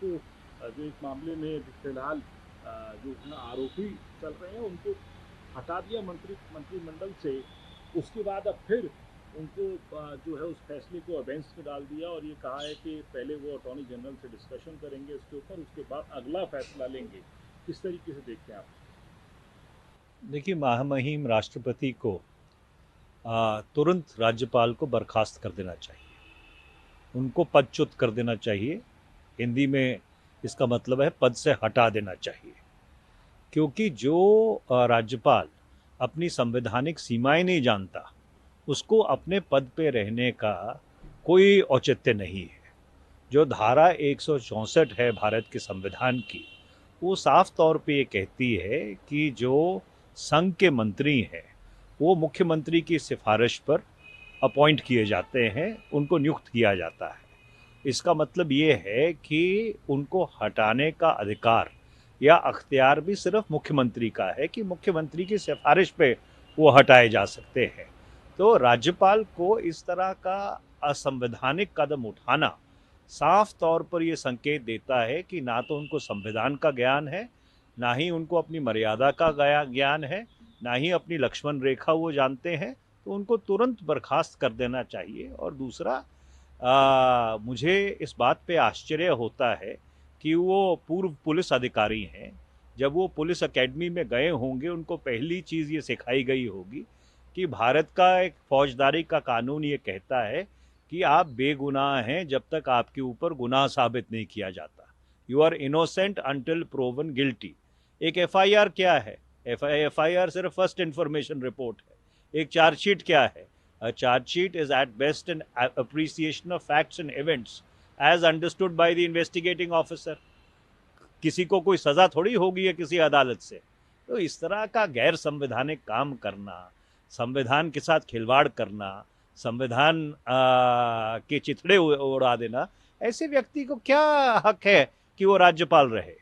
उनको जो इस मामले में फिलहाल जो है ना आरोपी चल रहे हैं उनको हटा दिया मंत्रिमंडल से। उसके बाद अब फिर उनको जो है उस फैसले को अबेंस में डाल दिया और ये कहा है कि पहले वो अटॉर्नी जनरल से डिस्कशन करेंगे इसके ऊपर, उसके बाद अगला फैसला लेंगे। किस तरीके से देखते हैं आप? देखिए, महामहिम राष्ट्रपति को तुरंत राज्यपाल को बर्खास्त कर देना चाहिए। उनको पदच्युत कर देना चाहिए। हिंदी में इसका मतलब है पद से हटा देना चाहिए। क्योंकि जो राज्यपाल अपनी संवैधानिक सीमाएं नहीं जानता, उसको अपने पद पे रहने का कोई औचित्य नहीं है। जो धारा 164 है भारत के संविधान की, वो साफ तौर पे ये कहती है कि जो संघ के मंत्री हैं वो मुख्यमंत्री की सिफारिश पर अपॉइंट किए जाते हैं, उनको नियुक्त किया जाता है। इसका मतलब ये है कि उनको हटाने का अधिकार या अख्तियार भी सिर्फ मुख्यमंत्री का है कि मुख्यमंत्री की सिफारिश पे वो हटाए जा सकते हैं। तो राज्यपाल को इस तरह का असंवैधानिक कदम उठाना साफ तौर पर यह संकेत देता है कि ना तो उनको संविधान का ज्ञान है, ना ही उनको अपनी मर्यादा का ज्ञान है, ना ही अपनी लक्ष्मण रेखा वो जानते हैं। तो उनको तुरंत बर्खास्त कर देना चाहिए। और दूसरा, मुझे इस बात पे आश्चर्य होता है कि वो पूर्व पुलिस अधिकारी हैं। जब वो पुलिस एकेडमी में गए होंगे, उनको पहली चीज़ ये सिखाई गई होगी कि भारत का एक फौजदारी का कानून ये कहता है कि आप बेगुनाह हैं जब तक आपके ऊपर गुनाह साबित नहीं किया जाता। You are innocent until proven guilty. एक एफआईआर क्या है? एफआईआर सिर्फ फर्स्ट इंफॉर्मेशन रिपोर्ट है। एक चार्जशीट क्या है? A charge sheet is at best an appreciation of facts and events as understood by the investigating officer. किसी को कोई सजा थोड़ी होगी है किसी अदालत से। तो इस तरह का गैर संवैधानिक काम करना, संविधान के साथ खिलवाड़ करना, संविधान के चिथड़े उड़ा देना, ऐसे व्यक्ति को क्या हक है कि वो राज्यपाल रहे?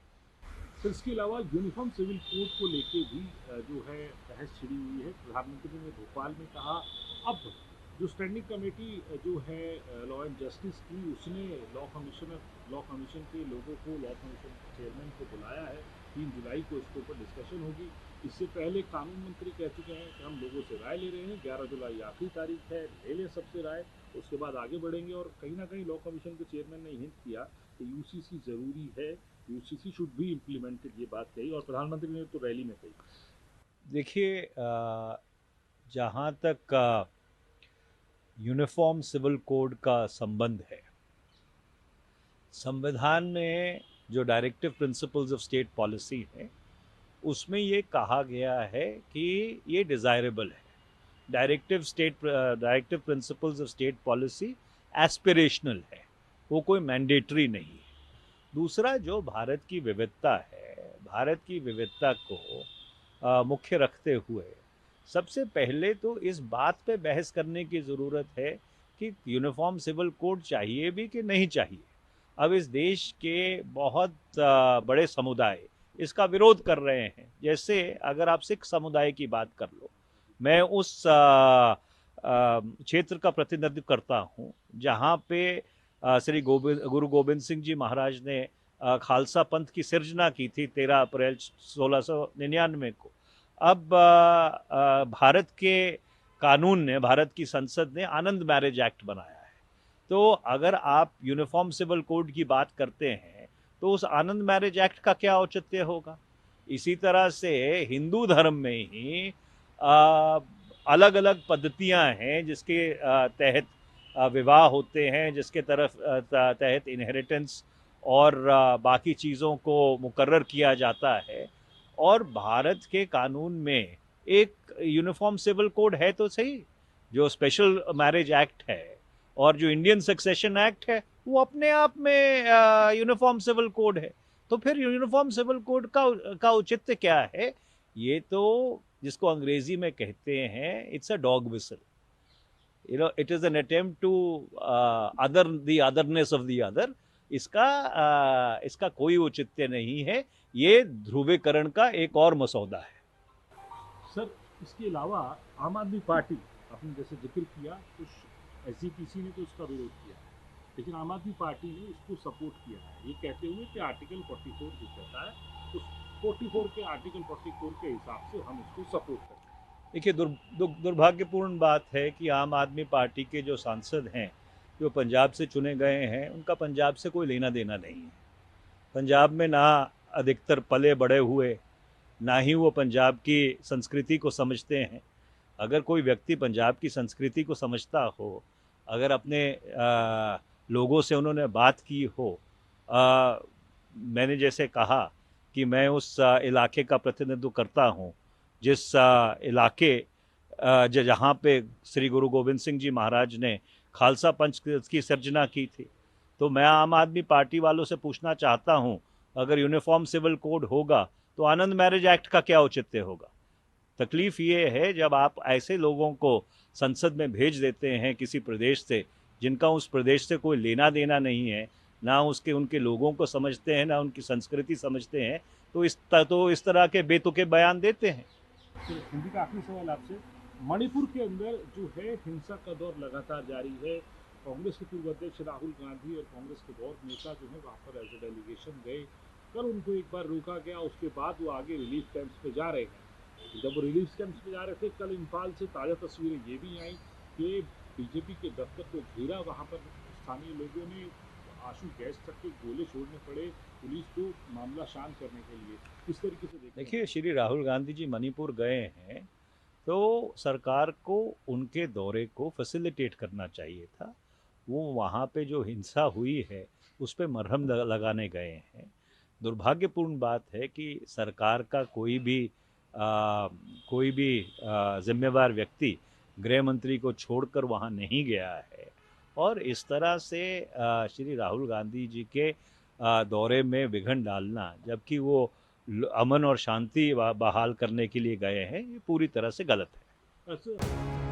सर, इसके अलावा यूनिफॉर्म सिविल कोड को लेके भी जो है बहस छिड़ी हुई है। प्रधानमंत्री ने भोपाल में कहा अब जो स्टैंडिंग कमेटी जो है लॉ एंड जस्टिस की, उसने लॉ कमीशन के लोगों को, लॉ कमीशन चेयरमैन को बुलाया है। 3 जुलाई को इसके ऊपर डिस्कशन होगी। इससे पहले कानून मंत्री कह चुके हैं कि हम लोगों से राय ले रहे हैं, 11 जुलाई आखिरी तारीख है, ले लें सबसे राय, उसके बाद आगे बढ़ेंगे। और कहीं ना कहीं लॉ कमीशन के चेयरमैन ने हिंट किया कि यूसीसी ज़रूरी है, यूसीसी शुड बी इम्प्लीमेंटेड, ये बात कही और प्रधानमंत्री ने तो रैली में कही। देखिए, जहाँ तक यूनिफॉर्म सिविल कोड का संबंध है, संविधान में जो directive principles of state policy है, उसमें ये कहा गया है कि ये डिज़ायरेबल है। Directive principles of state policy aspirational है, वो कोई मैंडेटरी नहीं है। दूसरा, जो भारत की विविधता है, भारत की विविधता को मुख्य रखते हुए सबसे पहले तो इस बात पे बहस करने की ज़रूरत है कि यूनिफॉर्म सिविल कोड चाहिए भी कि नहीं चाहिए। अब इस देश के बहुत बड़े समुदाय इसका विरोध कर रहे हैं। जैसे अगर आप सिख समुदाय की बात कर लो, मैं उस क्षेत्र का प्रतिनिधित्व करता हूँ जहाँ पे श्री गुरु गोबिंद सिंह जी महाराज ने खालसा पंथ की सिर्जना की थी 13 अप्रैल 1699 को। अब भारत के कानून ने, भारत की संसद ने आनंद मैरिज एक्ट बनाया है। तो अगर आप यूनिफॉर्म सिविल कोड की बात करते हैं तो उस आनंद मैरिज एक्ट का क्या औचित्य होगा? इसी तरह से हिंदू धर्म में ही अलग अलग पद्धतियां हैं जिसके तहत विवाह होते हैं, जिसके तहत इनहेरिटेंस और बाकी चीज़ों को मुकर्रर किया जाता है। और भारत के कानून में एक यूनिफॉर्म सिविल कोड है तो सही। जो स्पेशल मैरिज एक्ट है और जो इंडियन सक्सेशन एक्ट है, वो अपने आप में यूनिफॉर्म सिविल कोड है। तो फिर यूनिफॉर्म सिविल कोड का औचित्य क्या है? ये तो जिसको अंग्रेजी में कहते हैं, it's a dog whistle. It is an attempt to other the otherness of the other. इसका कोई औचित्य नहीं है। ये ध्रुवीकरण का एक और मसौदा है। सर, इसके अलावा आम आदमी पार्टी, आपने जैसे जिक्र किया, कुछ एसजीपीसी ने तो इसका विरोध किया। लेकिन आम आदमी पार्टी ने उसको सपोर्ट किया है, ये कहते हुए कि आर्टिकल 44 जो कहता है उस 44 के आर्टिकल 44 के हिसाब से हम उसको सपोर्ट करते हैं। देखिए, दुर्भाग्यपूर्ण बात है कि आम आदमी पार्टी के जो सांसद हैं, जो पंजाब से चुने गए हैं, उनका पंजाब से कोई लेना देना नहीं है। पंजाब में ना अधिकतर पले बड़े हुए, ना ही वो पंजाब की संस्कृति को समझते हैं। अगर कोई व्यक्ति पंजाब की संस्कृति को समझता हो, अगर अपने लोगों से उन्होंने बात की हो, मैंने जैसे कहा कि मैं उस इलाके का प्रतिनिधित्व करता हूँ जिस इलाके जहाँ पे श्री गुरु गोविंद सिंह जी महाराज ने खालसा पंथ की सर्जना की थी, तो मैं आम आदमी पार्टी वालों से पूछना चाहता हूँ, अगर यूनिफॉर्म सिविल कोड होगा तो आनंद मैरिज एक्ट का क्या औचित्य होगा। तकलीफ ये है जब आप ऐसे लोगों को संसद में भेज देते हैं किसी प्रदेश से जिनका उस प्रदेश से कोई लेना देना नहीं है, ना उसके उनके लोगों को समझते हैं, ना उनकी संस्कृति समझते हैं, तो इस तरह के बेतुके बयान देते हैं। हिंदी का आखिरी सवाल आपसे, मणिपुर के अंदर जो है हिंसा का दौर लगातार जारी है। कांग्रेस के पूर्व अध्यक्ष राहुल गांधी और कांग्रेस के बहुत नेता जो है वहाँ पर एज ए डेलीगेशन गए, कल उनको एक बार रोका गया, उसके बाद वो आगे रिलीफ कैंप्स पे जा रहे हैं। जब वो रिलीफ कैंप्स पे जा रहे थे, कल इम्फाल से ताज़ा तस्वीरें ये भी आई कि बीजेपी के दफ्तर को घेरा, वहाँ पर स्थानीय लोगों ने आंसू गैस तक के गोले छोड़ने पड़े पुलिस को मामला शांत करने के लिए। किस तरीके से देखिए, श्री राहुल गांधी जी मणिपुर गए हैं तो सरकार को उनके दौरे को फैसिलिटेट करना चाहिए था। वो वहाँ पे जो हिंसा हुई है उस पर मरहम लगाने गए हैं। दुर्भाग्यपूर्ण बात है कि सरकार का कोई भी जिम्मेवार व्यक्ति गृह मंत्री को छोड़कर वहाँ नहीं गया है, और इस तरह से श्री राहुल गांधी जी के दौरे में विघन डालना, जबकि वो अमन और शांति बहाल करने के लिए गए हैं, ये पूरी तरह से गलत है। अच्छा।